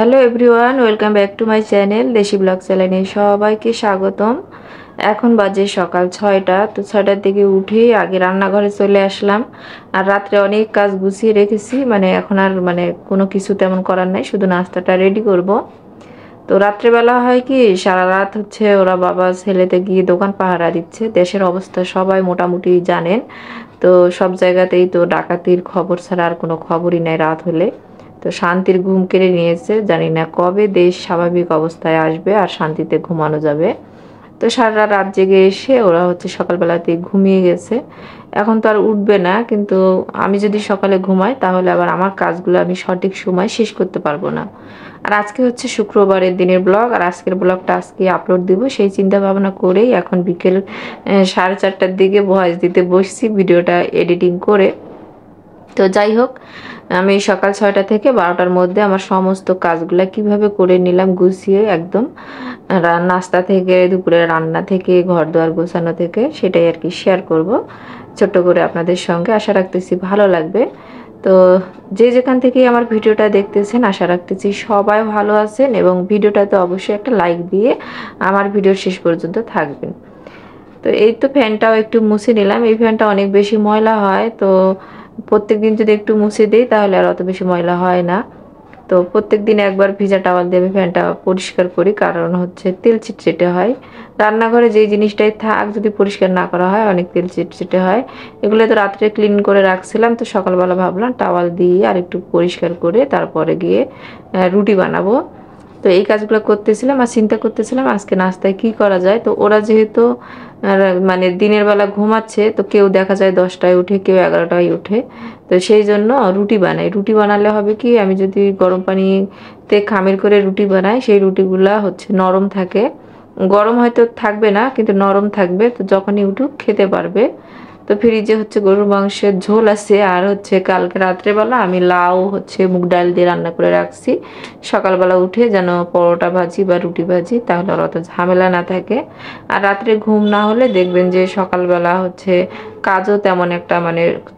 Hello everyone, welcome back to my channel দেশি blog চ্যানেলে সবাইকে স্বাগতম। এখন বাজে সকাল 6টা। তো 6টার দিকে উঠেই আগে রান্নাঘরে চলে আসলাম। আর রাত্রে অনেক কাজ গুছিয়ে রেখেছি, এখন আর কোনো কিছু তেমন করার নাই, শুধু নাস্তাটা রেডি করব। তো রাত্রেবেলা হয় কি, সারা রাত হচ্ছে ওরা বাবা ছেলেতে গিয়ে দোকান পাহারা দিচ্ছে। দেশের অবস্থা সবাই মোটামুটি জানেন। তো সব জায়গাতেই তো ডাকাতির খবর ছাড়া আর কোনো খবরই নাই রাত হলে। তো শান্তির ঘুম কেড়ে নিয়েছে, জানি না কবে দেশ স্বাভাবিক অবস্থায় আসবে আর শান্তিতে ঘুমানো যাবে। তো সারা রাত জেগে এসে ওরা হচ্ছে সকালবেলাতেই ঘুমিয়ে গেছে। এখন তো আর উঠবে না, কিন্তু আমি যদি সকালে ঘুমাই তাহলে আবার আমার কাজগুলো আমি সঠিক সময় শেষ করতে পারবো না। আর আজকে হচ্ছে শুক্রবারের দিনের ব্লগ, আর আজকের ব্লগটা আজকে আপলোড দিব সেই চিন্তা ভাবনা করেই এখন বিকেল 4:30টার দিকে ভয়েস দিতে বসছি, ভিডিওটা এডিটিং করে। তো যাই হোক, আমি সকাল 6টা থেকে 12টার মধ্যে আমার সমস্ত কাজগুলা কিভাবে করে নিলাম গুছিয়ে একদম, নাস্তা থেকে দুপুরে রান্না থেকে ঘর দুয়ার গোছানো থেকে, সেটাই আর কি শেয়ার করব ছোট্ট করে আপনাদের সঙ্গে। আশা রাখতেছি ভালো লাগবে। তো যে যেখান থেকে আমার ভিডিওটা দেখতেছেন, আশা রাখতেছি সবাই ভালো আছেন এবং ভিডিওটাতে অবশ্যই একটা লাইক দিয়ে আমার ভিডিওর শেষ পর্যন্ত থাকবেন। তো এই তো ফ্যানটাও একটু মুছে নিলাম, এই ফ্যানটা অনেক বেশি ময়লা হয়, তো প্রত্যেকদিন যদি একটু মুছে দিই তাহলে আর অত বেশি ময়লা হয় না। তো প্রত্যেকদিন একবার ভিজা টাওয়াল দিয়ে আমি ফ্যানটা পরিষ্কার করি, কারণ হচ্ছে তেল চিটচিটে হয়। রান্নাঘরে যেই জিনিসটাই থাক যদি পরিষ্কার না করা হয় অনেক তেল চিটচিটে হয়। এগুলো তো রাত্রে ক্লিন করে রাখছিলাম, তো সকালবেলা ভাবলাম টাওয়াল দিয়ে আর একটু পরিষ্কার করে তারপরে গিয়ে রুটি বানাবো। তো এই কাজগুলো করতেছিলাম আর চিন্তা করতেছিলাম আজকে নাস্তায় কি করা যায়। তো ওরা যেহেতু দিনের বেলা ঘুমাচ্ছে, তো কেউ দেখা যায় 10টায় উঠে, কেউ 11টায় উঠে। তো সেই জন্য রুটি বানাই। রুটি বানালে হবে কি, আমি যদি গরম পানিতে খামির করে রুটি বানাই, সেই রুটিগুলা হচ্ছে নরম থাকে। গরম হয়তো থাকবে না, কিন্তু নরম থাকবে, তো যখনই উঠুক খেতে পারবে। তো ফ্রিজে হচ্ছে গরুর মাংসের ঝোল আছে, আর হচ্ছে কালকে রাত্রেবেলা আমি লাউ হচ্ছে মুগ ডাল দিয়ে রান্না করে রাখছি। সকালবেলা উঠে যেন পরোটা ভাজি বা রুটি ভাজি, তাহলে আর অত ঝামেলা না থাকে। আর রাত্রে ঘুম না হলে দেখবেন যে সকালবেলা হচ্ছে কাজও তেমন একটা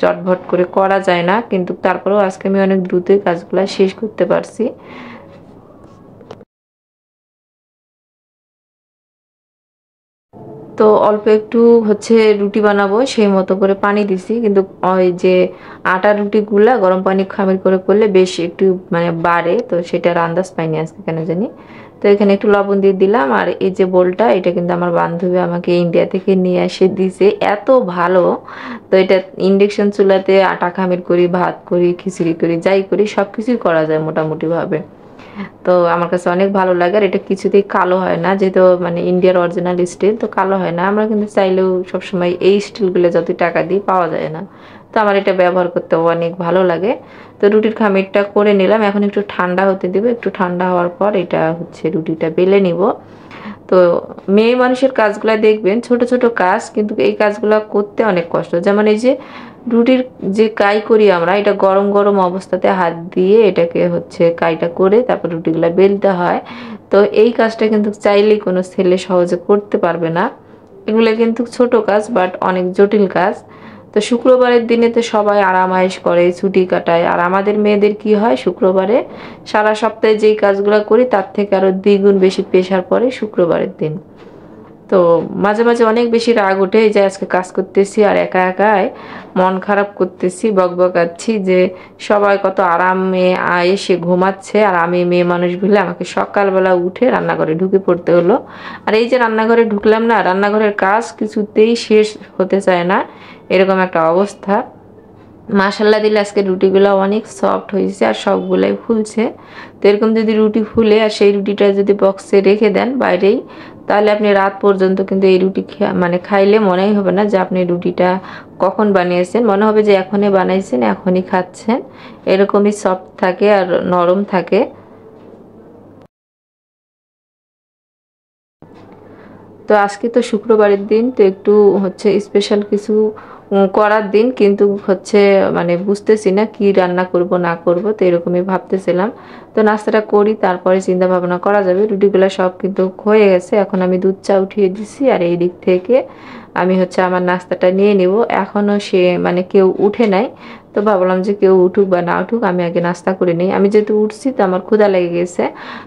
চটভট করে করা যায় না, কিন্তু তারপরেও আজকে আমি অনেক দ্রুতই কাজগুলো শেষ করতে পারছি। তো অল্প একটু হচ্ছে রুটি বানাবো, সেই মতো করে পানি দিছি, কিন্তু ওই যে আটার রুটিগুলা গরম পানি খামির করে করলে বেশ একটু বাড়ে, তো সেটার আন্দাজ পাইনি আজকে কেন জানি। তো এখানে একটু লবণ দিয়ে দিলাম। আর এই যে বোলটা, এটা কিন্তু আমার বান্ধবী আমাকে ইন্ডিয়া থেকে নিয়ে এসে দিছে, এত ভালো। তো এটা ইন্ডাকশন চুলাতে আটা খামির করি, ভাত করি, খিচুড়ি করি, যাই করি সব কিছুই করা যায় মোটামুটি ভাবে। তো আমার কাছে অনেক ভালো লাগে। আর এটা কিছুতেই কালো হয় না, যেহেতু ইন্ডিয়ার অরিজিনাল স্টিল, তো কালো হয় না। আমরা কিন্তু চাইলেও সবসময় এই স্টিলগুলো যত টাকা দিয়ে পাওয়া যায় না। তো আমার এটা ব্যবহার করতে অনেক ভালো লাগে। তো রুটির খামিরটা করে নিলাম, এখন একটু ঠান্ডা হতে দেবো। একটু ঠান্ডা হওয়ার পর এটা হচ্ছে রুটিটা বেলে নিব। তো মেয়ে মানুষের কাজগুলা দেখবেন ছোট ছোট কাজ, কিন্তু এই কাজগুলা করতে অনেক কষ্ট। যেমন এই যে রুটির যে কাই করি আমরা, এটা গরম গরম অবস্থাতে হাত দিয়ে এটাকে হচ্ছে কাইটা করে তারপর রুটিগুলা বেলতে হয়। তো এই কাজটা কিন্তু চাইলেই কোনো ছেলে সহজে করতে পারবে না। এগুলো কিন্তু ছোট কাজ, বাট অনেক জটিল কাজ। তো শুক্রবারের দিনে তো সবাই আরাম আয়েশ করে, ছুটি কাটায়। আর আমাদের মেয়েদের কি হয়, শুক্রবারে সারা সপ্তাহে যেই কাজগুলো করি তার থেকে আরো দ্বিগুণ বেশি প্রেশার পড়ে শুক্রবারের দিন। তো মাঝে মাঝে অনেক বেশি রাগ ওঠে, যে আজকে কাজ করতেছি আর একা একাই মন খারাপ করতেছি, বকবকাচ্ছি যে সবাই কত আরামে এসে ঘুমাচ্ছে, আর আমি মেয়ে মানুষ বলে আমাকে সকালবেলা উঠে রান্নাঘরে ঢুকে পড়তে হলো। আর এই যে রান্নাঘরে ঢুকলাম না, রান্নাঘরের কাজ কিছুতেই শেষ হতে চায় না, এরকম একটা অবস্থা। মাশাল্লাহ দিলে আজকে রুটিগুলো অনেক সফট হয়েছে আর সবগুলাই ফুলছে। তো এরকম যদি রুটি ফুলে আর সেই রুটিটা যদি বক্সে রেখে দেন বাইরেই, তাহলে আপনি রাত পর্যন্ত কিন্তু এই রুটি খাইলে মনেই হবে না যে আপনি রুটিটা কখন বানিয়েছেন, মনে হবে যে এখনই বানাইছেন, এখনই খাচ্ছেন। এরকমই সফট থাকে আর নরম থাকে। তো আজকে তো শুক্রবারের দিন, তো একটু হচ্ছে স্পেশাল কিছু করার দিন, কিন্তু হচ্ছে বুঝতেছি না কি রান্না করব না করব, তো এরকমই ভাবতেছিলাম। তো নাস্তাটা করি, তারপরে চিন্তা ভাবনা করা যাবে। রুটিগুলো সব কিন্তু হয়ে গেছে, এখন আমি দুধ চা উঠিয়ে দিছি। আর এই দিক থেকে আমি হচ্ছে আমার নাস্তাটা নিয়ে নিব। এখনও সে মানে কেউ উঠে নাই, তো ভাবলাম যে কেউ উঠুক বা না উঠুক আমি আগে নাস্তা করে নিই। আমি যেহেতু উঠছি তো আমার ক্ষুধা লেগে গেছে।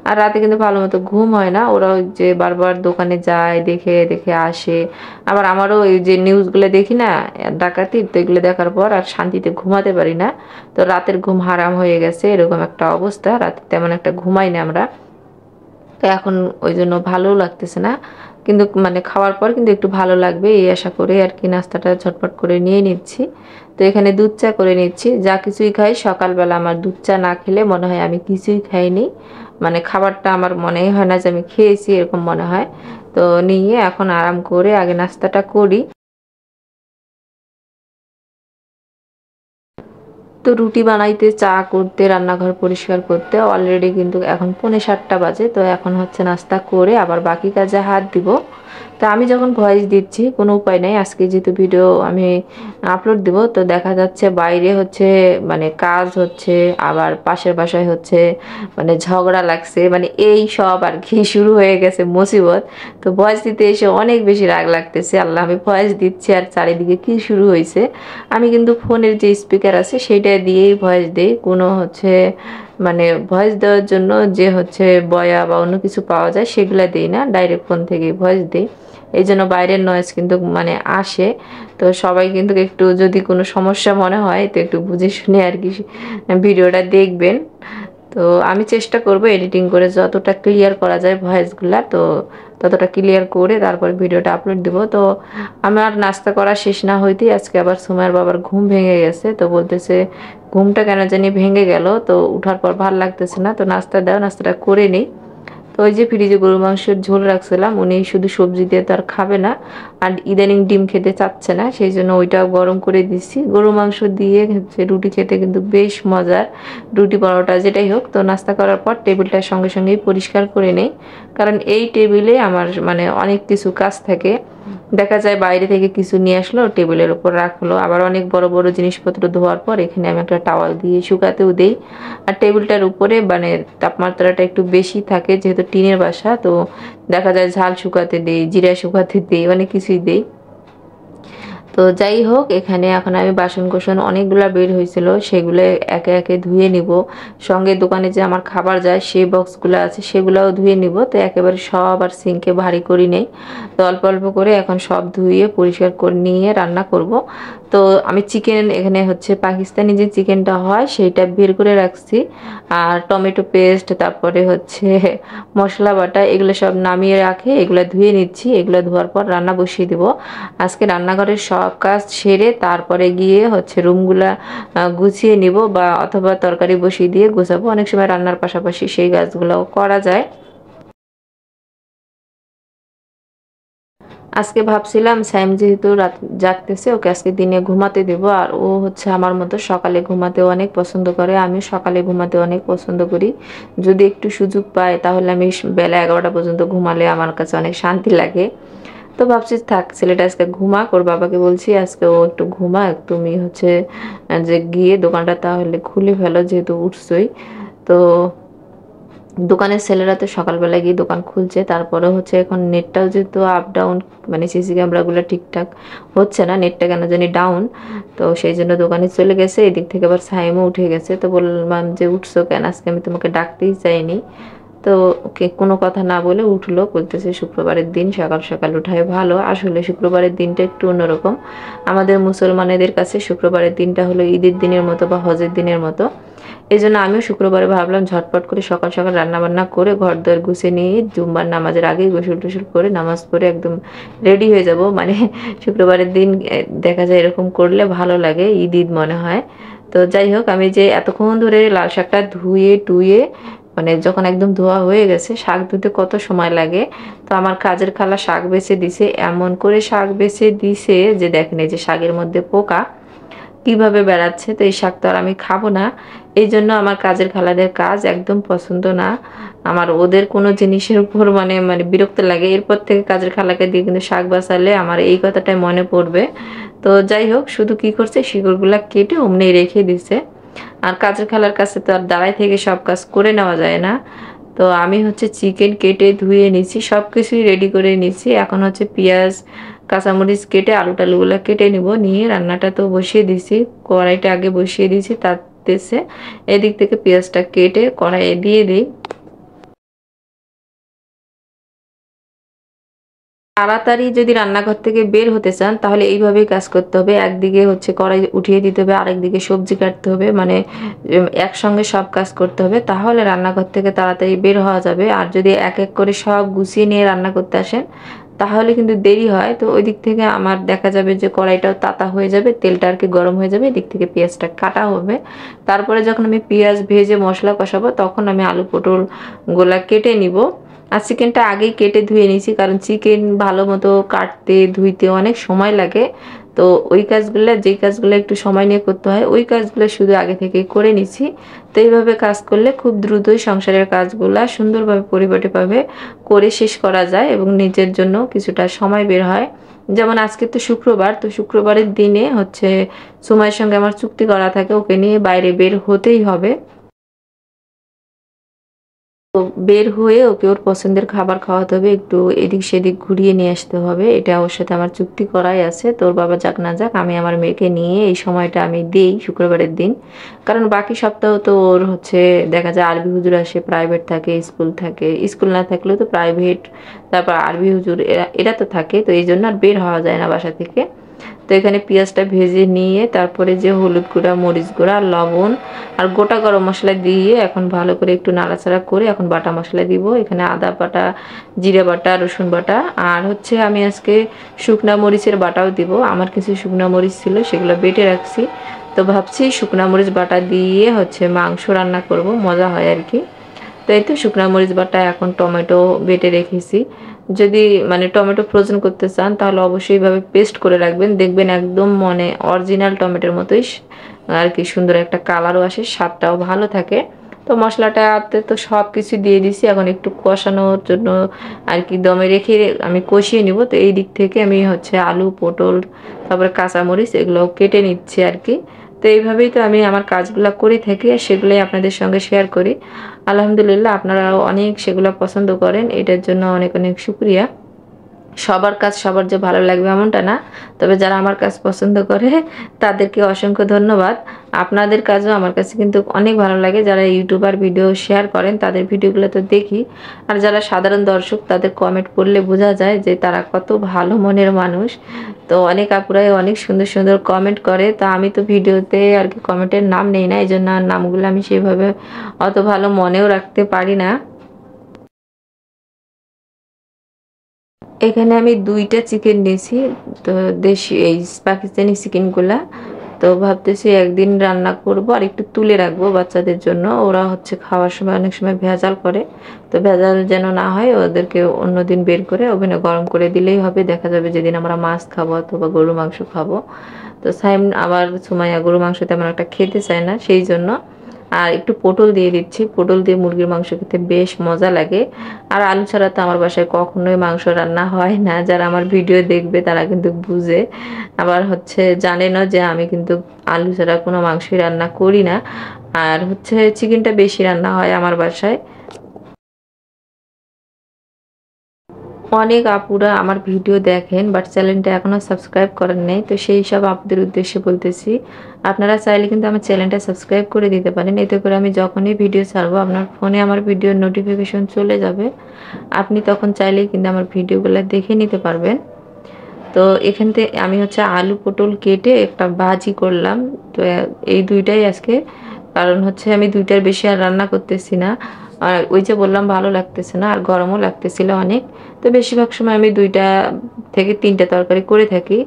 আর রাতে কিন্তু ভালো মতো ঘুম হয় না, ওরা ওই যে বারবার দোকানে যায়, দেখে দেখে আসে। আবার আমারও এই যে নিউজগুলো দেখি না ডাকাতির, তো এগুলো দেখার পর আর শান্তিতে ঘুমাতে পারি না। তো রাতের ঘুম হারাম হয়ে গেছে, এরকম একটা অবস্থা। রাতে তেমন একটা ঘুমাই না আমরা। তো এখন ওই জন্য ভালোও লাগতেছে না, কিন্তু মানে খাওয়ার পর কিন্তু একটু ভালো লাগবে এই আশা করে আর কি নাস্তাটা ঝটপট করে নিয়ে নিচ্ছি। তো এখানে দুধ চা করে নিচ্ছি। যা কিছুই খাই সকালবেলা আমার দুধ চা না খেলে মনে হয় আমি কিছুই খাইনি, মানে খাবারটা আমার মনে হয় না যে আমি খেয়েছি, এরকম মনে হয়। তো নিয়ে এখন আরাম করে আগে নাস্তাটা করি। তো রুটি বানাইতে, চা করতে, রান্নাঘর পরিষ্কার করতে অলরেডি কিন্তু এখন 6:45 বাজে। তো এখন হচ্ছে নাস্তা করে আবার বাকি কাজে হাত দিব। তো আমি যখন ভয়েস দিচ্ছি কোনো উপায় নেই, আজকে যেহেতু ভিডিও আমি আপলোড দিব, তো দেখা যাচ্ছে বাইরে হচ্ছে মানে কাজ হচ্ছে, আবার পাশের বাসায় হচ্ছে মানে ঝগড়া লাগছে, মানে এই সব আর কি শুরু হয়ে গেছে মুসিবত। তো ভয়েস দিতে এসে অনেক বেশি রাগ লাগতেছে। আল্লাহ, আমি ভয়েস দিচ্ছি আর চারিদিকে কি শুরু হয়েছে। আমি কিন্তু ফোনের যে স্পিকার আছে সেইটা দিয়েই ভয়েস দিই। কোনো হচ্ছে মানে ভয়েস দেওয়ার জন্য যে হচ্ছে বয়া বা অন্য কিছু পাওয়া যায় সেগুলা দিই না, ডাইরেক্ট ফোন থেকে ভয়েস দিই। এই জন্য বাইরের নয়েজ কিন্তু মানে আসে। তো সবাই কিন্তু একটু যদি কোনো সমস্যা মনে হয় তো একটু বুঝে শুনে আর কি ভিডিওটা দেখবেন। তো আমি চেষ্টা করব এডিটিং করে যতটা ক্লিয়ার করা যায় ভয়েসগুলা, তো ততটা ক্লিয়ার করে তারপর ভিডিওটা আপলোড দিব। তো আমার নাস্তা করা শেষ না হইতেই আজকে আবার সুমাইয়ের বাবার ঘুম ভেঙে গেছে। তো বলতেছে ঘুমটা কেন জানি ভেঙে গেল, তো উঠার পর ভাল লাগতেছে না, তো নাস্তা দাও, নাস্তাটা করে নিই। তো ওই যে ফ্রিজে গরু মাংসের ঝোল রাখছিলাম, উনি শুধু সবজি দিয়ে তো আর খাবে না, আর ইদানিং ডিম খেতে চাচ্ছে না, সেই জন্য ওইটাও গরম করে দিচ্ছি। গরু মাংস দিয়ে হচ্ছে রুটি খেতে কিন্তু বেশ মজার, রুটি পরোটা যেটাই হোক। তো নাস্তা করার পর টেবিলটার সঙ্গে সঙ্গেই পরিষ্কার করে নেই, কারণ এই টেবিলে আমার মানে অনেক কিছু কাজ থাকে। দেখা যায় বাইরে থেকে কিছু নিয়ে আসলো, টেবিলের উপর রাখলো, আবার অনেক বড় বড় জিনিসপত্র ধোয়ার পর এখানে আমি একটা টাওয়াল দিয়ে শুকাতেও দেই। আর টেবিলটার উপরে মানে তাপমাত্রাটা একটু বেশি থাকে, যেহেতু টিনের বাসা, তো দেখা যায় ঝাল শুকাতে দেই, জিরা শুকাতে দেই, অনেক কিছুই দেই। তো যাই হোক, এখানে এখন আমি বাসন কোসন অনেকগুলা বের হয়েছিল, সেগুলো একে একে ধুয়ে নিব। সঙ্গে দোকানে যে আমার খাবার যায় সেই বক্সগুলো আছে সেগুলোও ধুয়ে নিব। তো একেবারে সব আর সিঙ্কে ভারী করি নেই, তো অল্প অল্প করে এখন সব ধুয়ে পরিষ্কার করে নিয়ে রান্না করব। তো আমি চিকেন এখানে হচ্ছে পাকিস্তানি যে চিকেনটা হয় সেইটা বের করে রাখছি, আর টমেটো পেস্ট, তারপরে হচ্ছে মশলা বাটা, এগুলো সব নামিয়ে রাখে, এগুলো ধুয়ে নিচ্ছি। এগুলো ধোয়ার পর রান্না বসিয়ে দিব। আজকে রান্নাঘরের সব কাজ সেরে তারপরে গিয়ে হচ্ছে রুমগুলা গুছিয়ে নিব, বা অথবা তরকারি বসিয়ে দিয়ে গুছাবো। অনেক সময় রান্নার পাশাপাশি সেই কাজগুলোও করা যায়। আজকে ভাবছিলাম স্যাম যেহেতু রাত জাগতেছে, ওকে আজকে দিনে ঘুমাতে দেব। আর ও হচ্ছে আমার মতো সকালে ঘুমাতে অনেক পছন্দ করে, আমি সকালে ঘুমাতে অনেক পছন্দ করি। যদি একটু সুযোগ পাই তাহলে আমি বেলা 11টা পর্যন্ত ঘুমালে আমার কাছে অনেক শান্তি লাগে। তো ভাবছি থাক, ছেলেটা আজকে ঘুমাক, ওর বাবাকে বলছি আজকে ও একটু ঘুমাক, তুমি হচ্ছে যে গিয়ে দোকানটা তাহলে খুলে ফেলো যেহেতু উঠছই। তো দোকানের ছেলেরা তো সকালবেলা গিয়ে দোকান খুলছে, তারপরে হচ্ছে এখন নেটটাও যেহেতু আপ ডাউন, মানে সিসি ক্যামেরাগুলো ঠিকঠাক হচ্ছে না, নেটটা কেন জানি ডাউন। তো সেই জন্য দোকানে চলে গেছে, এদিক থেকে আবার সাইমও উঠে গেছে। তো বললাম যে উঠছো কেন, আজকে আমি তোমাকে ডাকতেই চাইনি। তো ওকে কোনো কথা না বলে উঠলো, বলতেছে শুক্রবারের দিন সকাল সকাল উঠায় ভালো। আসলে শুক্রবারের দিনটা একটু অন্যরকম, আমাদের মুসলমানেদের কাছে শুক্রবারের দিনটা হলো ঈদের দিনের মতো বা হজের দিনের মতো। এই জন্য আমিও শুক্রবারে ভাবলাম ঝটপট করে সকাল সকাল রান্না বান্না করে ঘর দর গুছিয়ে নিয়ে জুম্বার নামাজের আগেই গোসল টোসল করে নামাজ পড়ে একদম রেডি হয়ে যাব। মানে শুক্রবারের দিন দেখা যায় এরকম করলে ভালো লাগে, ঈদ ঈদ মনে হয়। তো যাই হোক, আমি যে এতক্ষণ ধরে লাল শাকটা ধুয়ে টুয়ে মানে যখন একদম ধোয়া হয়ে গেছে, শাক ধুতে কত সময় লাগে। তো আমার কাজের খালা শাক বেছে দিছে, এমন করে শাক বেছে দিছে যে দেখেন এই যে শাকের মধ্যে পোকা কিভাবে বেড়াচ্ছে। তো এই শাক তো আর আমি খাবো না, এই জন্য আমার কাজের খালাদের কাজ একদম পছন্দ না। আমার ওদের কোনো জিনিসের উপর মানে মানে বিরক্ত লাগে। এরপর থেকে কাজের খালাকে দিয়ে কিন্তু শাক বাঁচালে আমার এই কথাটাই মনে পড়বে। তো যাই হোক, শুধু কি করছে শিকড়গুলা কেটে অমনি রেখে দিছে। আর কাজের খালার কাছে তো আর দাঁড়ায় থেকে সব কাজ করে নেওয়া যায় না। তো আমি হচ্ছে চিকেন কেটে ধুয়ে নিছি, সব কিছুই রেডি করে নিছি। এখন হচ্ছে পেঁয়াজ কাঁচামরিচ কেটে আলু টালুগুলো কেটে নিব, নিয়ে রান্নাটা তো বসিয়ে দিছি, কড়াইটা আগে বসিয়ে দিয়েছি, তাতেছে এদিক থেকে পেঁয়াজটা কেটে কড়াইয়ে দিয়ে দিই। তাড়াতাড়ি যদি রান্নাঘর থেকে বের হতে চান তাহলে এইভাবেই কাজ করতে হবে। একদিকে হচ্ছে কড়াই উঠিয়ে দিতে হবে, আরেকদিকে সবজি কাটতে হবে, মানে একসঙ্গে সব কাজ করতে হবে, তাহলে রান্নাঘর থেকে তাড়াতাড়ি বের হওয়া যাবে। আর যদি এক এক করে সব গুছিয়ে নিয়ে রান্না করতে আসেন তাহলে কিন্তু দেরি হয়। তো ওই দিক থেকে আমার দেখা যাবে যে কড়াইটাও তাতা হয়ে যাবে, তেলটা আর কি গরম হয়ে যাবে, এদিক থেকে পেঁয়াজটা কাটা হবে। তারপরে যখন আমি পেঁয়াজ ভেজে মশলা কষাবো তখন আমি আলু পটল গোলা কেটে নিব। আর চিকেনটা আগেই কেটে ধুয়ে নিয়েছি, কারণ চিকেন ভালো মতো কাটতে ধুইতে অনেক সময় লাগে। তো ওই কাজগুলো, যেই কাজগুলো একটু সময় নিয়ে করতে হয় ওই কাজগুলো শুধু আগে থেকে করে নিছি। তো এইভাবে কাজ করলে খুব দ্রুতই সংসারের কাজগুলা সুন্দরভাবে পরিপাটিভাবে করে শেষ করা যায় এবং নিজের জন্য কিছুটা সময় বের হয়। যেমন আজকে তো শুক্রবার, তো শুক্রবারের দিনে হচ্ছে সময়ের সঙ্গে আমার চুক্তি করা থাকে, ওকে নিয়ে বাইরে বের হতেই হবে। তো বের হয়ে ওকে ওর পছন্দের খাবার খাওয়াতে হবে, একটু এদিক সেদিক ঘুরিয়ে নিয়ে আসতে হবে, এটা ওর সাথে আমার চুক্তি করাই আছে। তোর বাবা যাক না যাক আমি আমার মেয়েকে নিয়ে এই সময়টা আমি দেই শুক্রবারের দিন, কারণ বাকি সপ্তাহ তো ওর হচ্ছে দেখা যায় আরবি হুজুর আসে, প্রাইভেট থাকে, স্কুল থাকে, স্কুল না থাকলেও তো প্রাইভেট, তারপর আরবি হুজুর এরা তো থাকে। তো এই জন্য আর বের হওয়া যায় না বাসা থেকে। তো এখানে পেঁয়াজটা ভেজে নিয়ে তারপরে যে হলুদ গুঁড়া, মরিচ গুঁড়া, লবণ আর গোটা গরম মশলা দিয়ে এখন ভালো করে একটু নাড়াচাড়া করে এখন বাটা মশলা দিব। এখানে আদা বাটা, জিরা বাটা, রসুন বাটা, আর হচ্ছে আমি আজকে শুকনা মরিচের বাটাও দিব। আমার কিছু শুকনা মরিচ ছিল, সেগুলো বেটে রাখছি। তো ভাবছি শুকনা মরিচ বাটা দিয়ে হচ্ছে মাংস রান্না করব, মজা হয় আর কি। তো এই তো শুকনা মরিচ বাটা, এখন টমেটো বেটে রেখেছি। যদি মানে টমেটো ফ্রোজেন করতে চান তাহলে অবশ্যই এইভাবে পেস্ট করে রাখবেন, দেখবেন একদম মানে অরিজিনাল টমেটোর মতোই আর কি সুন্দর একটা কালারও আসে, স্বাদটাও ভালো থাকে। তো মশলাটাতে তো সব কিছু দিয়ে দিছি, এখন একটু কষানোর জন্য আর কি দমে রেখে আমি কষিয়ে নিব। তো এই দিক থেকে আমি হচ্ছে আলু, পটল, তারপরে কাঁচামরিচ এগুলো কেটে নিচ্ছি আর কি। তো এইভাবেই তো আমি আমার কাজগুলো করে থাকি আর সেগুলোই আপনাদের সঙ্গে শেয়ার করি। আলহামদুলিল্লাহ আপনারাও অনেক সেগুলো পছন্দ করেন, এটার জন্য অনেক অনেক শুকরিয়া। সবার কাজ সবার যে ভালো লাগবে এমনটা না, তবে যারা আমার কাজ পছন্দ করে তাদেরকে অসংখ্য ধন্যবাদ। আপনাদের কাজও আমার কাছে কিন্তু অনেক ভালো লাগে। যারা ইউটিউবার ভিডিও শেয়ার করেন তাদের ভিডিওগুলো তো দেখি, আর যারা সাধারণ দর্শক তাদের কমেন্ট পড়লে বোঝা যায় যে তারা কত ভালো মনের মানুষ। তো অনেক আপুরাই অনেক সুন্দর সুন্দর কমেন্ট করে, তা আমি তো ভিডিওতে আর কি কমেন্টের নাম নেই না, এই জন্য নামগুলো আমি সেভাবে অত ভালো মনেও রাখতে পারি না। এখানে আমি 2টা চিকেন নিয়েছি, তো দেশি এই পাকিস্তানি চিকেনগুলা। তো ভাবতেছি একদিন রান্না করব আর একটু তুলে রাখবো বাচ্চাদের জন্য, ওরা হচ্ছে খাওয়ার সময় অনেক সময় ভেজাল করে। তো ভেজাল যেন না হয় ওদেরকে অন্যদিন বের করে ওভেনে গরম করে দিলেই হবে। দেখা যাবে যেদিন আমরা মাছ খাবো অথবা গরু মাংস খাবো। তো সাইম আবার সুমাইয়া গরু মাংস তেমন একটা খেতে চায় না, সেই জন্য আর একটু পটল দিয়ে দিচ্ছি। পটল দিয়ে মুরগির মাংস খেতে বেশ মজা লাগে। আর আলু ছাড়া তো আমার বাসায় কখনোই মাংস রান্না হয় না, যারা আমার ভিডিও দেখবে তারা কিন্তু বুঝে। আবার হচ্ছে জানে না যে আমি কিন্তু আলু ছাড়া কোনো মাংসই রান্না করি না। আর হচ্ছে চিকেনটা বেশি রান্না হয় আমার বাসায়। অনেক আপুরা আমার ভিডিও দেখেন বাট চ্যানেলটা এখনো সাবস্ক্রাইব করেন নাই, তো সেই সব আপুদের উদ্দেশ্যে বলতেছি আপনারা চাইলে কিন্তু আমার চ্যানেলটা সাবস্ক্রাইব করে দিতে পারেন। এতে করে আমি যখনই ভিডিও ছাড়বো আপনার ফোনে আমার ভিডিওর নোটিফিকেশন চলে যাবে, আপনি তখন চাইলেই কিন্তু আমার ভিডিওগুলো দেখে নিতে পারবেন। তো এখান থেকে আমি হচ্ছে আলু পটল কেটে একটা ভাজি করলাম। তো এই দুইটাই আজকে, কারণ হচ্ছে আমি 2টার বেশি আর রান্না করতেছি না। আর ওই যে বললাম ভালো লাগতেছে না আর গরমও লাগতেছিল অনেক। তো বেশিরভাগ সময় আমি 2টা থেকে 3টা তরকারি করে থাকি।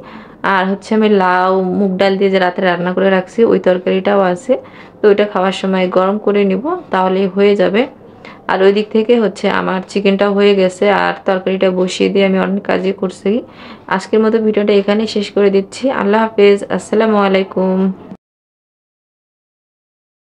আর হচ্ছে আমি লাউ মুগ ডাল দিয়ে যে রাতে রান্না করে রাখছি ওই তরকারিটাও আছে, তো ওইটা খাওয়ার সময় গরম করে নিব, তাহলেই হয়ে যাবে। আর ওই দিক থেকে হচ্ছে আমার চিকেনটা হয়ে গেছে আর তরকারিটা বসিয়ে দিয়ে আমি অনেক কাজই করছি। আজকের মতো ভিডিওটা এখানেই শেষ করে দিচ্ছি। আল্লাহ হাফেজ, আসসালামু আলাইকুম।